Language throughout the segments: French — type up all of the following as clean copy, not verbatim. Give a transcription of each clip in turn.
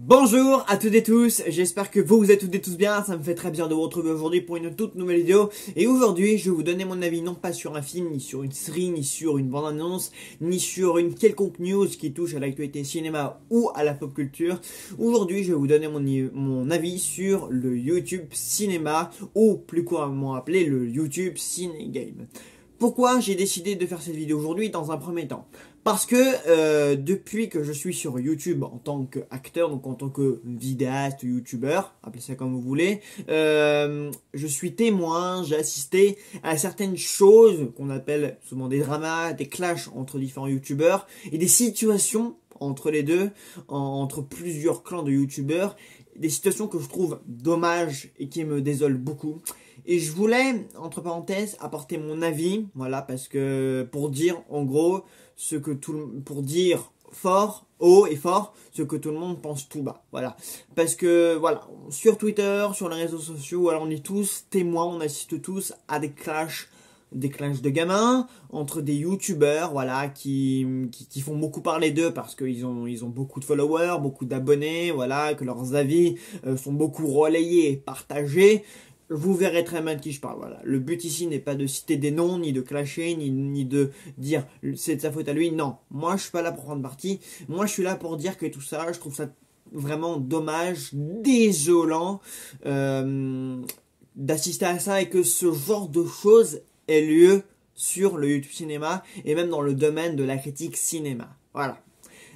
Bonjour à toutes et tous, j'espère que vous êtes toutes et tous bien, ça me fait très bien de vous retrouver aujourd'hui pour une toute nouvelle vidéo. Et aujourd'hui, je vais vous donner mon avis non pas sur un film, ni sur une série, ni sur une bande-annonce, ni sur une quelconque news qui touche à l'actualité cinéma ou à la pop culture. Aujourd'hui, je vais vous donner mon avis sur le YouTube Cinéma, ou plus couramment appelé le YouTube Ciné Game. Pourquoi j'ai décidé de faire cette vidéo aujourd'hui dans un premier temps? Parce que depuis que je suis sur YouTube en tant qu'acteur, donc en tant que vidéaste, youtubeur, appelez ça comme vous voulez, je suis témoin, j'ai assisté à certaines choses qu'on appelle souvent des dramas, des clashs entre différents youtubeurs et des situations entre les deux, entre plusieurs clans de youtubeurs, des situations que je trouve dommages et qui me désolent beaucoup. Et je voulais, entre parenthèses, apporter mon avis, voilà, parce que pour dire, en gros, pour dire fort, haut et fort, ce que tout le monde pense tout bas, voilà. Parce que, voilà, sur Twitter, sur les réseaux sociaux, alors on est tous témoins, on assiste tous à des clashs de gamins entre des youtubeurs, voilà, qui font beaucoup parler d'eux parce qu'ils ont beaucoup de followers, beaucoup d'abonnés, voilà, que leurs avis sont beaucoup relayés et partagés. Vous verrez très bien de qui je parle, voilà. Le but ici n'est pas de citer des noms, ni de clasher, ni de dire c'est de sa faute à lui, non. Moi, je suis pas là pour prendre parti. Moi, je suis là pour dire que tout ça, je trouve ça vraiment dommage, désolant d'assister à ça et que ce genre de choses ait lieu sur le YouTube cinéma et même dans le domaine de la critique cinéma. Voilà.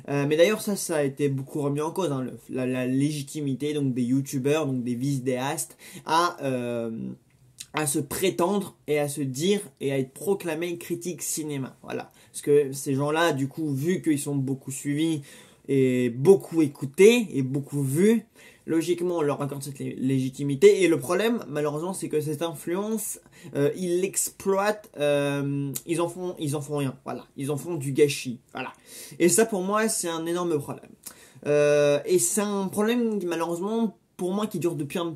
Mais d'ailleurs ça a été beaucoup remis en cause, hein, la légitimité donc des youtubeurs, donc des vidéastes à se prétendre et à se dire et à être proclamés critiques cinéma. Voilà. Parce que ces gens-là, du coup, vu qu'ils sont beaucoup suivis et beaucoup écoutés et beaucoup vus, logiquement on leur accorde cette légitimité. Et le problème, malheureusement, c'est que cette influence, ils l'exploitent, ils en font rien. Voilà, ils en font du gâchis. Voilà. Et ça, pour moi, c'est un énorme problème. Et c'est un problème, malheureusement, pour moi, qui dure depuis un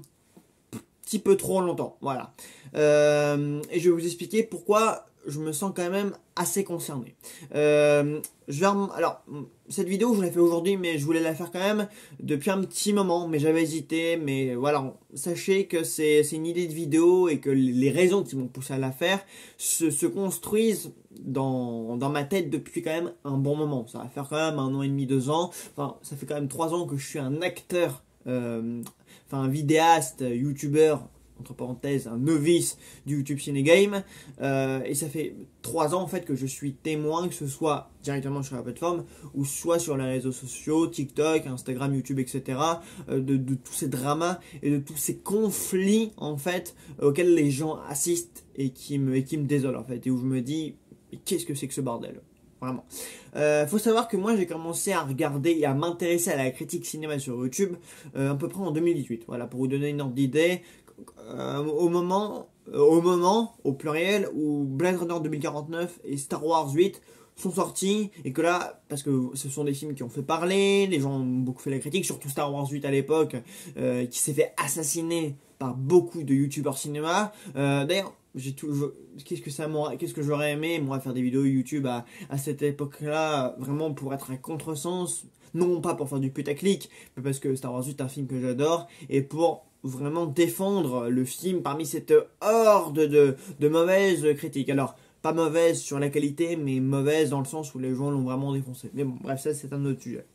petit peu trop longtemps. Voilà. Et je vais vous expliquer pourquoi je me sens quand même assez concerné. Alors, cette vidéo, je l'ai fait aujourd'hui, mais je voulais la faire quand même depuis un petit moment, mais j'avais hésité, mais voilà, sachez que c'est une idée de vidéo et que les raisons qui m'ont poussé à la faire se construisent dans ma tête depuis quand même un bon moment. Ça va faire quand même 1 an et demi, 2 ans, enfin, ça fait quand même 3 ans que je suis un acteur, un vidéaste, youtubeur, entre parenthèses, un novice du YouTube Ciné Game, et ça fait 3 ans en fait que je suis témoin, que ce soit directement sur la plateforme ou soit sur les réseaux sociaux, TikTok, Instagram, YouTube, etc., de tous ces dramas et de tous ces conflits en fait auxquels les gens assistent et qui me désolent en fait, et où je me dis qu'est-ce que c'est que ce bordel? Vraiment. Faut savoir que moi j'ai commencé à regarder et à m'intéresser à la critique cinéma sur YouTube à peu près en 2018. Voilà, pour vous donner une ordre d'idée, au moment, au pluriel, où Blade Runner 2049 et Star Wars 8 sont sortis, et que là, parce que ce sont des films qui ont fait parler, les gens ont beaucoup fait la critique, surtout Star Wars 8 à l'époque, qui s'est fait assassiner par beaucoup de youtubeurs cinéma. D'ailleurs, qu'est-ce que j'aurais aimé, moi, faire des vidéos YouTube à cette époque-là, vraiment pour être à contresens, non pas pour faire du putaclic, mais parce que Star Wars 8 est un film que j'adore, et pour vraiment défendre le film parmi cette horde de mauvaises critiques. Alors, pas mauvaises sur la qualité, mais mauvaises dans le sens où les gens l'ont vraiment défoncé. Mais bon, bref, ça c'est un autre sujet.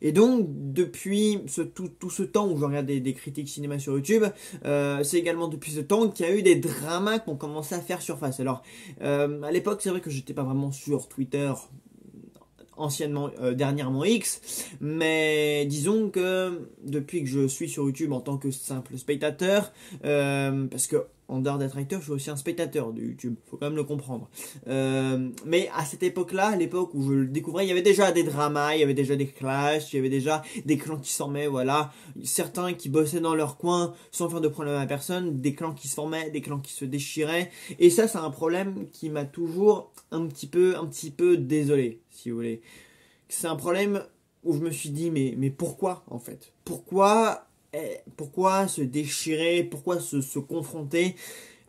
Et donc, depuis tout ce temps où je regarde des critiques cinéma sur YouTube, c'est également depuis ce temps qu'il y a eu des dramas qui ont commencé à faire surface. Alors, à l'époque, c'est vrai que j'étais pas vraiment sur Twitter, anciennement, dernièrement X, mais disons que depuis que je suis sur YouTube en tant que simple spectateur, parce que en dehors d'être acteur, je suis aussi un spectateur de YouTube, faut quand même le comprendre. Mais à cette époque-là, à l'époque où je le découvrais, il y avait déjà des dramas, il y avait déjà des clashs, il y avait déjà des clans qui se formaient, voilà. Certains qui bossaient dans leur coin sans faire de problème à personne, des clans qui se formaient, des clans qui se déchiraient. Et ça, c'est un problème qui m'a toujours un petit peu désolé, si vous voulez. C'est un problème où je me suis dit, mais pourquoi en fait? Pourquoi se déchirer? Pourquoi se confronter?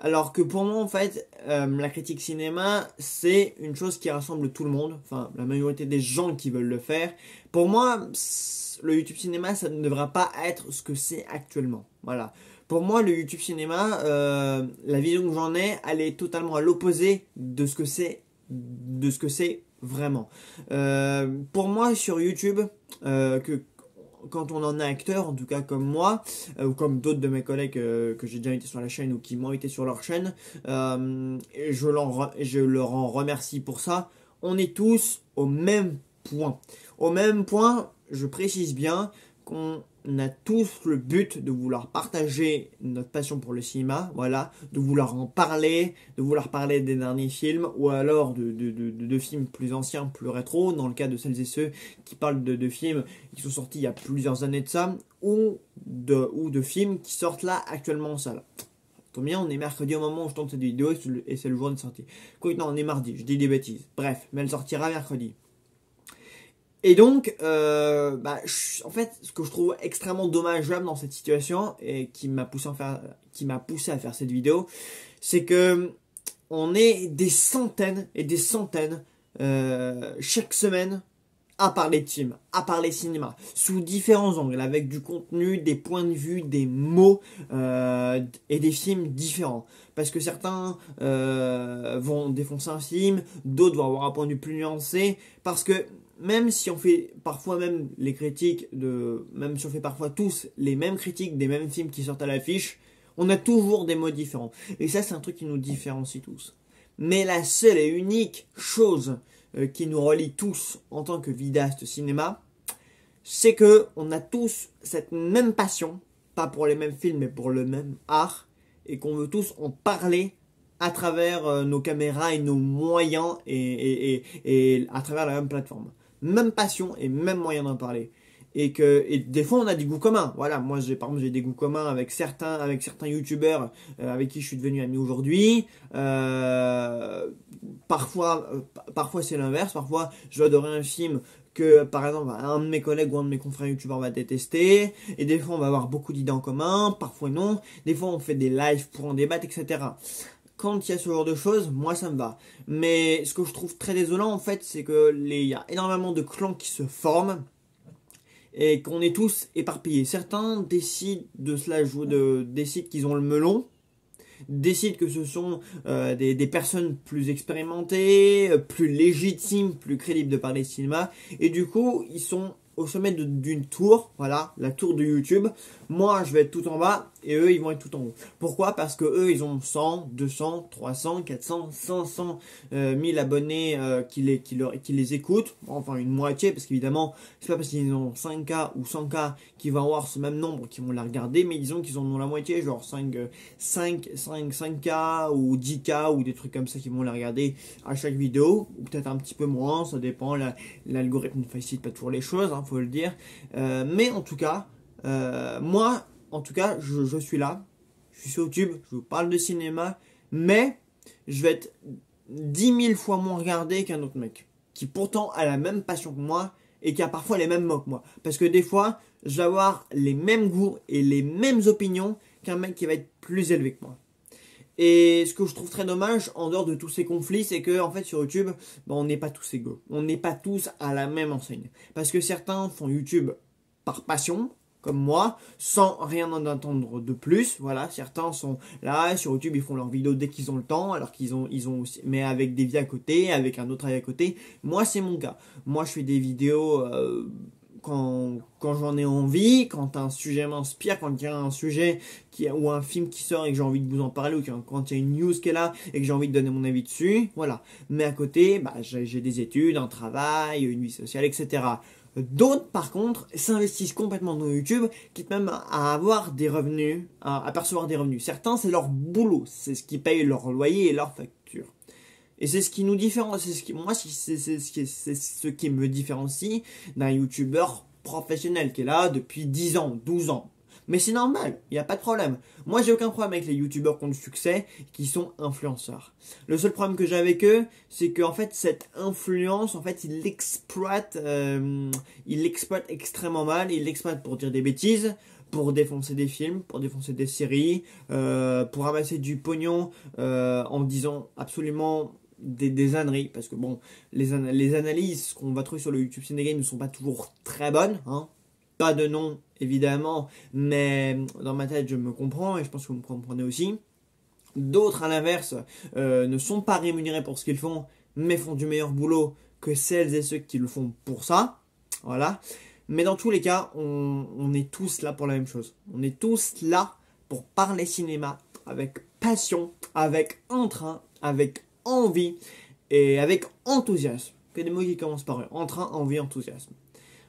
Alors que pour moi, en fait, la critique cinéma, c'est une chose qui rassemble tout le monde, enfin la majorité des gens qui veulent le faire. Pour moi, le YouTube cinéma, ça ne devrait pas être ce que c'est actuellement. Voilà. Pour moi, le YouTube cinéma, la vision que j'en ai, elle est totalement à l'opposé de ce que c'est vraiment. Pour moi, sur YouTube, quand on en est acteur, en tout cas comme moi, ou comme d'autres de mes collègues que j'ai déjà été sur la chaîne ou qui m'ont été sur leur chaîne, et je leur en remercie pour ça, on est tous au même point. Au même point, je précise bien qu'on a tous le but de vouloir partager notre passion pour le cinéma, voilà, de vouloir en parler, de vouloir parler des derniers films, ou alors de films plus anciens, plus rétro, dans le cas de celles et ceux qui parlent de films qui sont sortis il y a plusieurs années de ça, ou de films qui sortent là actuellement en salle. Tant bien, on est mercredi au moment où je tourne cette vidéo et c'est le jour de sortie. Quoique non, on est mardi, je dis des bêtises. Bref, mais elle sortira mercredi. Et donc, en fait, ce que je trouve extrêmement dommageable dans cette situation et qui m'a poussé à faire cette vidéo, c'est que on est des centaines et des centaines chaque semaine à parler de films, à parler cinéma, sous différents angles, avec du contenu, des points de vue, des mots et des films différents. Parce que certains vont défoncer un film, d'autres vont avoir un point de vue plus nuancé, parce que même si on fait parfois même même si on fait parfois tous les mêmes critiques des mêmes films qui sortent à l'affiche, on a toujours des mots différents. Et ça, c'est un truc qui nous différencie tous. Mais la seule et unique chose qui nous relie tous en tant que vidéastes cinéma, c'est que on a tous cette même passion, pas pour les mêmes films, mais pour le même art, et qu'on veut tous en parler à travers nos caméras et nos moyens et à travers la même plateforme. Même passion et même moyen d'en parler. Et des fois on a des goûts communs. Voilà, moi par exemple j'ai des goûts communs avec certains youtubeurs avec qui je suis devenu ami aujourd'hui. Parfois c'est l'inverse. Parfois je vais adorer un film que par exemple un de mes collègues ou un de mes confrères youtubeurs va détester. Et des fois on va avoir beaucoup d'idées en commun, parfois non. Des fois on fait des lives pour en débattre, etc. Quand il y a ce genre de choses, moi ça me va. Mais ce que je trouve très désolant en fait, c'est que il y a énormément de clans qui se forment et qu'on est tous éparpillés. Certains décident décident qu'ils ont le melon, décident que ce sont des personnes plus expérimentées, plus légitimes, plus crédibles de parler de cinéma, et du coup ils sont au sommet d'une tour, voilà, la tour de YouTube. Moi, je vais être tout en bas et eux, ils vont être tout en haut. Pourquoi? Parce que eux, ils ont 100, 200, 300, 400, 500 1000 abonnés qui les écoutent. Enfin, une moitié, parce qu'évidemment, c'est pas parce qu'ils ont 5K ou 100K qu'ils vont avoir ce même nombre qui vont la regarder, mais disons qu'ils en ont la moitié, genre 5K ou 10K ou des trucs comme ça qui vont la regarder à chaque vidéo, ou peut-être un petit peu moins, ça dépend, l'algorithme ne facilite pas toujours les choses, hein, faut le dire. Mais en tout cas, moi, en tout cas, je suis là, je suis sur YouTube, je vous parle de cinéma, mais je vais être 10 000 fois moins regardé qu'un autre mec, qui pourtant a la même passion que moi, et qui a parfois les mêmes mots que moi. Parce que des fois, je vais avoir les mêmes goûts et les mêmes opinions qu'un mec qui va être plus élevé que moi. Et ce que je trouve très dommage, en dehors de tous ces conflits, c'est que en fait sur YouTube, on n'est pas tous égaux. On n'est pas tous à la même enseigne. Parce que certains font YouTube par passion, comme moi, sans rien en attendre de plus. Voilà, certains sont là sur YouTube, ils font leurs vidéos dès qu'ils ont le temps, alors qu'ils ont aussi, mais avec des vies à côté, avec un autre travail à côté. Moi, c'est mon cas. Moi, je fais des vidéos quand j'en ai envie, quand un sujet m'inspire, quand il y a un sujet ou un film qui sort et que j'ai envie de vous en parler, ou quand il y a une news qui est là et que j'ai envie de donner mon avis dessus, voilà. Mais à côté, j'ai des études, un travail, une vie sociale, etc. D'autres, par contre, s'investissent complètement dans YouTube, quitte même à avoir des revenus, à percevoir des revenus. Certains, c'est leur boulot, c'est ce qui paye leur loyer et leurs factures. Et c'est ce qui nous différencie, c'est ce qui me différencie d'un YouTuber professionnel qui est là depuis 10 ans, 12 ans. Mais c'est normal, il n'y a pas de problème. Moi, j'ai aucun problème avec les youtubeurs qui ont du succès, qui sont influenceurs. Le seul problème que j'ai avec eux, c'est qu'en fait, cette influence, en fait, ils l'exploitent extrêmement mal. Ils l'exploitent pour dire des bêtises, pour défoncer des films, pour défoncer des séries, pour ramasser du pognon en disant absolument des âneries. Parce que bon, les analyses qu'on va trouver sur le YouTube Ciné Game ne sont pas toujours très bonnes, hein. Pas de nom, évidemment, mais dans ma tête, je me comprends et je pense que vous me comprenez aussi. D'autres, à l'inverse, ne sont pas rémunérés pour ce qu'ils font, mais font du meilleur boulot que celles et ceux qui le font pour ça. Voilà. Mais dans tous les cas, on est tous là pour la même chose. On est tous là pour parler cinéma avec passion, avec entrain, avec envie et avec enthousiasme. Que des mots qui commencent par eux. Entrain, envie, enthousiasme.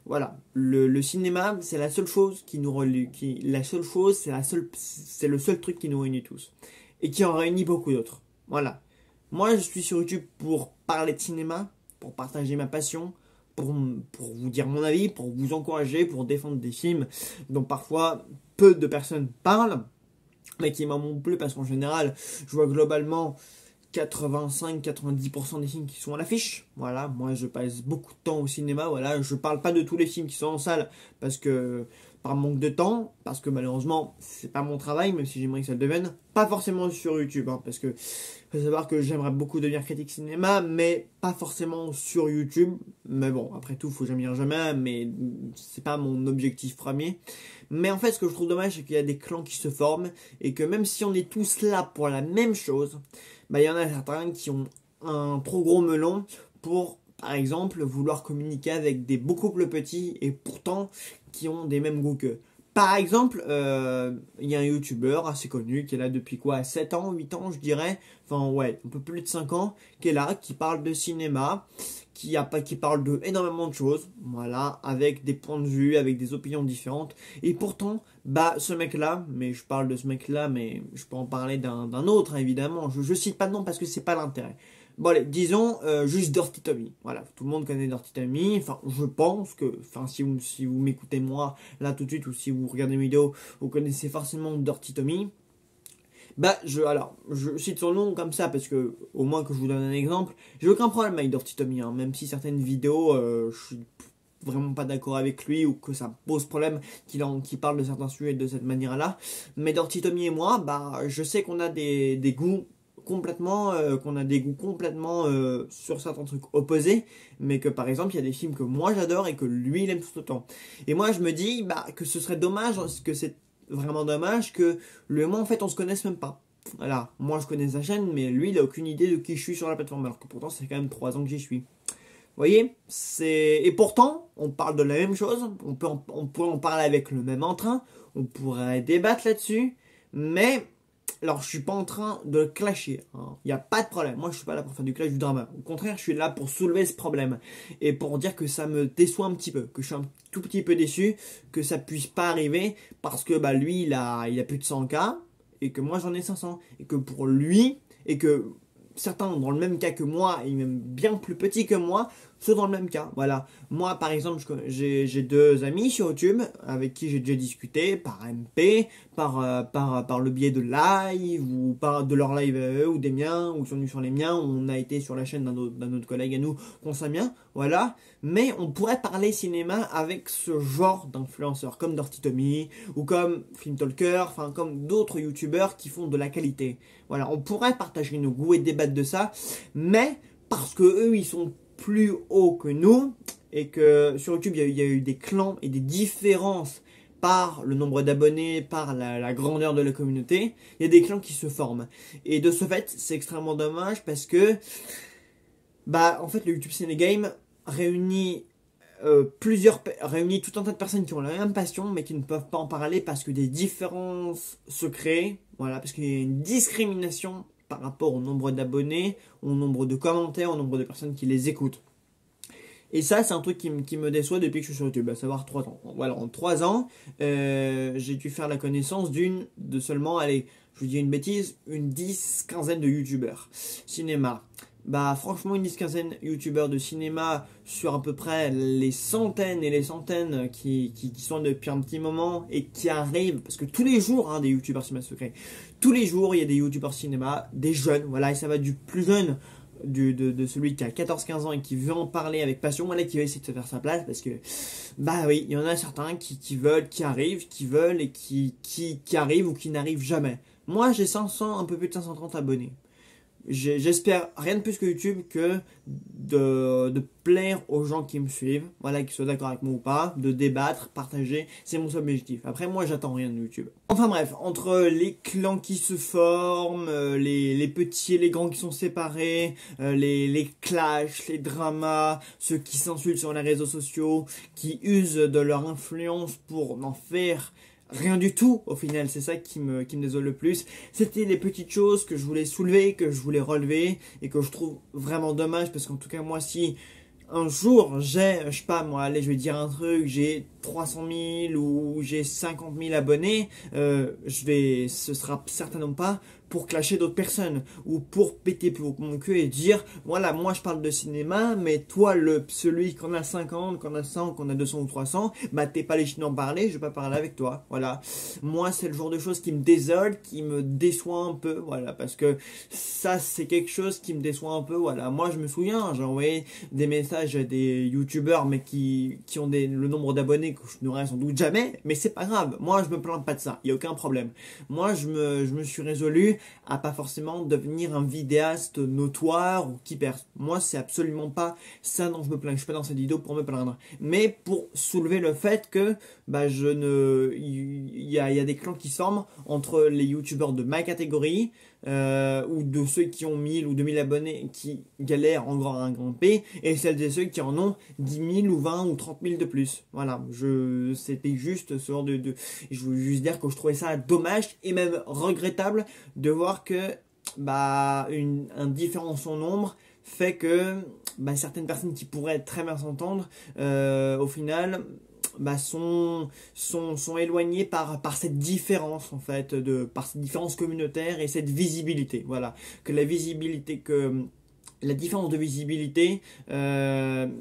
Voilà, le cinéma, c'est la seule chose qui nous relie, c'est le seul truc qui nous réunit tous. Et qui en réunit beaucoup d'autres. Voilà. Moi, je suis sur YouTube pour parler de cinéma, pour partager ma passion, pour vous dire mon avis, pour vous encourager, pour défendre des films dont parfois peu de personnes parlent, mais qui m'ont plu parce qu'en général, je vois globalement 85-90% des films qui sont à l'affiche. Voilà, moi je passe beaucoup de temps au cinéma. Voilà, je parle pas de tous les films qui sont en salle parce que par manque de temps, parce que malheureusement c'est pas mon travail, même si j'aimerais que ça le devienne. Pas forcément sur YouTube, hein, parce que faut savoir que j'aimerais beaucoup devenir critique cinéma, mais pas forcément sur YouTube. Mais bon, après tout, faut jamais dire jamais, mais c'est pas mon objectif premier. Mais en fait, ce que je trouve dommage, c'est qu'il y a des clans qui se forment et que même si on est tous là pour la même chose, bah, il y en a certains qui ont un trop gros melon pour, par exemple, vouloir communiquer avec des beaucoup plus petits et pourtant qui ont des mêmes goûts qu'eux. Par exemple, il y a un youtubeur assez connu qui est là depuis quoi, 7 ans, 8 ans je dirais, enfin ouais, un peu plus de 5 ans, qui est là, qui parle de cinéma, qui parle de énormément de choses, voilà, avec des points de vue, avec des opinions différentes, et pourtant, bah ce mec-là, mais je parle de ce mec-là, mais je peux en parler d'un autre, hein, évidemment, je cite pas de nom parce que c'est pas l'intérêt. Bon allez, disons juste Dirty Tommy. Voilà, tout le monde connaît Dirty Tommy. Enfin, je pense que, enfin, si vous m'écoutez moi là tout de suite ou si vous regardez mes vidéos, vous connaissez forcément Dirty Tommy. Bah, je cite son nom comme ça parce que, au moins que je vous donne un exemple, j'ai aucun problème avec Dirty Tommy, hein, même si certaines vidéos, je suis vraiment pas d'accord avec lui ou que ça pose problème qu'il parle de certains sujets de cette manière-là. Mais Dirty Tommy et moi, bah, je sais qu'on a des goûts complètement sur certains trucs opposés, mais que par exemple il y a des films que moi j'adore et que lui il aime tout autant. Et moi je me dis bah que ce serait dommage, que c'est vraiment dommage que lui et moi en fait on se connaisse même pas. Voilà, moi je connais sa chaîne, mais lui il a aucune idée de qui je suis sur la plateforme, alors que pourtant c'est quand même 3 ans que j'y suis. Vous voyez, et pourtant on parle de la même chose, on pourrait en parler avec le même entrain, on pourrait débattre là-dessus, mais alors, je suis pas en train de clasher, hein. Il n'y a pas de problème. Moi, je suis pas là pour faire du clash, du drama. Au contraire, je suis là pour soulever ce problème. Et pour dire que ça me déçoit un petit peu. Que je suis un tout petit peu déçu que ça puisse pas arriver. Parce que bah, lui, il a plus de 100 k. Et que moi, j'en ai 500. Et que pour lui, et que certains dans le même cas que moi, et même bien plus petits que moi, sont dans le même cas. Voilà. Moi, par exemple, j'ai 2 amis sur YouTube avec qui j'ai déjà discuté par MP, par le biais de live, ou par de leur live à eux, ou des miens, ou sont venus sur les miens, ou on a été sur la chaîne d'un autre collègue à nous, qu'on sait bien. Voilà. Mais on pourrait parler cinéma avec ce genre d'influenceurs, comme Dirty Tommy, ou comme Film Talker, enfin, comme d'autres youtubeurs qui font de la qualité. Voilà. On pourrait partager nos goûts et débattre de ça, mais parce que eux, ils sont plus haut que nous et que sur YouTube il y a eu des clans et des différences par le nombre d'abonnés, par la grandeur de la communauté, il y a des clans qui se forment et de ce fait c'est extrêmement dommage parce que bah en fait le YouTube Ciné Game réunit réunit tout un tas de personnes qui ont la même passion mais qui ne peuvent pas en parler parce que des différences se créent, voilà, parce qu'il y a une discrimination par rapport au nombre d'abonnés, au nombre de commentaires, au nombre de personnes qui les écoutent. Et ça, c'est un truc qui me déçoit depuis que je suis sur YouTube, à savoir 3 ans. Voilà, en 3 ans, j'ai dû faire la connaissance de seulement, allez, je vous dis une bêtise, une 10-15aine de youtubeurs. Cinéma. bah franchement une 10-15aine youtubeurs de cinéma sur à peu près les centaines et les centaines qui sont depuis un petit moment et qui arrivent, parce que tous les jours, hein, des youtubeurs cinéma secret, tous les jours il y a des youtubeurs cinéma, des jeunes, voilà, et ça va du plus jeune, de celui qui a 14-15 ans et qui veut en parler avec passion, voilà, qui va essayer de se faire sa place, parce que bah oui, il y en a certains qui veulent, qui arrivent, qui veulent et qui arrivent ou qui n'arrivent jamais. Moi j'ai 500, un peu plus de 530 abonnés. J'espère rien de plus que YouTube que de plaire aux gens qui me suivent, voilà, qu'ils soient d'accord avec moi ou pas, de débattre, partager, c'est mon seul objectif. Après moi j'attends rien de YouTube. Enfin bref, entre les clans qui se forment, les petits et les grands qui sont séparés, les clashs, les dramas, ceux qui s'insultent sur les réseaux sociaux, qui usent de leur influence pour en faire rien du tout, au final, c'est ça qui me désole le plus. C'était les petites choses que je voulais soulever, que je voulais relever, et que je trouve vraiment dommage, parce qu'en tout cas, moi, si un jour j'ai, je sais pas moi, allez, je vais dire un truc, j'ai 300 000 ou j'ai 50 000 abonnés, ce sera certainement pas pour clasher d'autres personnes ou pour péter pour mon cul et dire voilà, moi je parle de cinéma, mais toi celui qu'on a 50, qu'on a 100, qu'on a 200 ou 300, bah t'es pas légitime d'en parler, je vais pas parler avec toi. Voilà, moi c'est le genre de choses qui me désole, qui me déçoit un peu, voilà, parce que ça c'est quelque chose qui me déçoit un peu. Voilà, moi je me souviens, j'ai envoyé des messages à des youtubeurs mais qui ont le nombre d'abonnés que je n'aurai sans doute jamais, mais c'est pas grave, moi je me plains pas de ça, il y a aucun problème. Moi je me suis résolu à pas forcément devenir un vidéaste notoire ou qui perce. Moi, c'est absolument pas ça dont je me plains. Je suis pas dans cette vidéo pour me plaindre, mais pour soulever le fait que bah il y a des clans qui se forment entre les youtubeurs de ma catégorie ou de ceux qui ont 1000 ou 2000 abonnés qui galèrent encore à grimper, et celles et ceux qui en ont 10 000 ou 20 ou 30 000 de plus. Voilà, c'était juste ce genre je voulais juste dire que je trouvais ça dommage et même regrettable de voir que bah un différent en son nombre fait que bah, certaines personnes qui pourraient très bien s'entendre au final bah, sont éloignés par cette différence en fait, par cette différence communautaire et cette visibilité. Voilà, que la différence de visibilité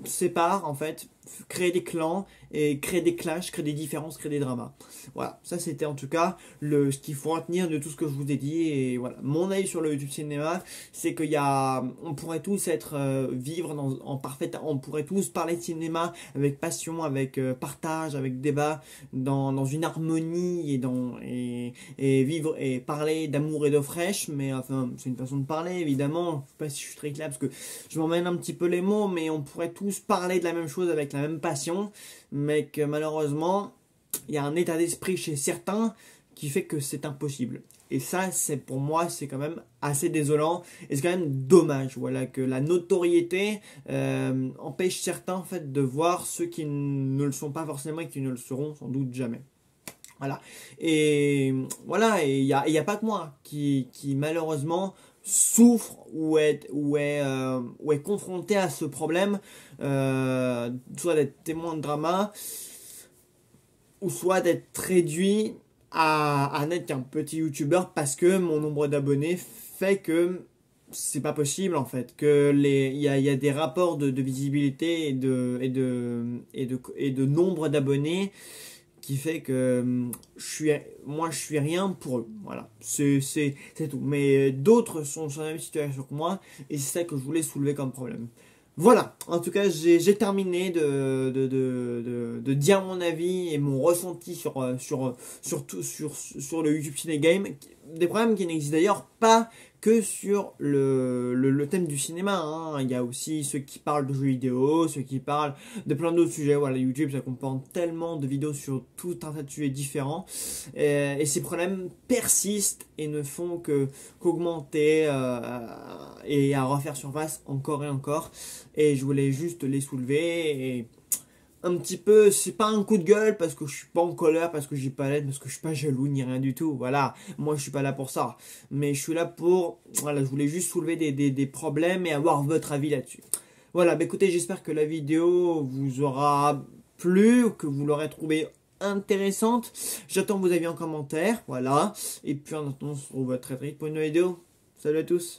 sépare en fait, créer des clans et créer des clashs, créer des différences, créer des dramas. Voilà, ça c'était en tout cas ce qu'il faut retenir de tout ce que je vous ai dit. Et voilà, mon avis sur le YouTube cinéma, c'est on pourrait tous vivre en parfaite, on pourrait tous parler de cinéma avec passion, avec partage, avec débat, dans une harmonie et vivre et parler d'amour et d'eau fraîche. Mais enfin, c'est une façon de parler évidemment. Je sais pas si je suis très clair parce que je m'emmène un petit peu les mots, mais on pourrait tous parler de la même chose avec la même passion, mais que malheureusement il y a un état d'esprit chez certains qui fait que c'est impossible. Et ça, pour moi, c'est quand même assez désolant. Et c'est quand même dommage, voilà, que la notoriété empêche certains en fait de voir ceux qui ne le sont pas forcément et qui ne le seront sans doute jamais. Voilà. Et voilà, et il y a pas que moi qui malheureusement souffre ou est confronté à ce problème, soit d'être témoin de drama, ou soit d'être réduit à n'être qu'un petit youtubeur parce que mon nombre d'abonnés fait que c'est pas possible en fait, que il y a des rapports de visibilité et de nombre d'abonnés qui fait que moi je suis rien pour eux. Voilà, c'est tout. Mais d'autres sont dans la même situation que moi et c'est ça que je voulais soulever comme problème. Voilà, en tout cas j'ai terminé de dire mon avis et mon ressenti sur le YouTube Ciné Game. Des problèmes qui n'existent d'ailleurs pas que sur le thème du cinéma, hein. Il y a aussi ceux qui parlent de jeux vidéo, ceux qui parlent de plein d'autres sujets. Voilà, YouTube ça comporte tellement de vidéos sur tout un tas de sujets différents, et ces problèmes persistent et ne font qu'augmenter et à refaire surface encore et encore. Et je voulais juste les soulever et un petit peu, c'est pas un coup de gueule parce que je suis pas en colère, parce que j'ai pas l'aide, parce que je suis pas jaloux ni rien du tout. Voilà, moi je suis pas là pour ça, mais je suis là voilà, je voulais juste soulever des problèmes et avoir votre avis là-dessus. Voilà, bah écoutez, j'espère que la vidéo vous aura plu ou que vous l'aurez trouvée intéressante. J'attends vos avis en commentaire, voilà. Et puis en attendant, on se retrouve très vite pour une nouvelle vidéo. Salut à tous.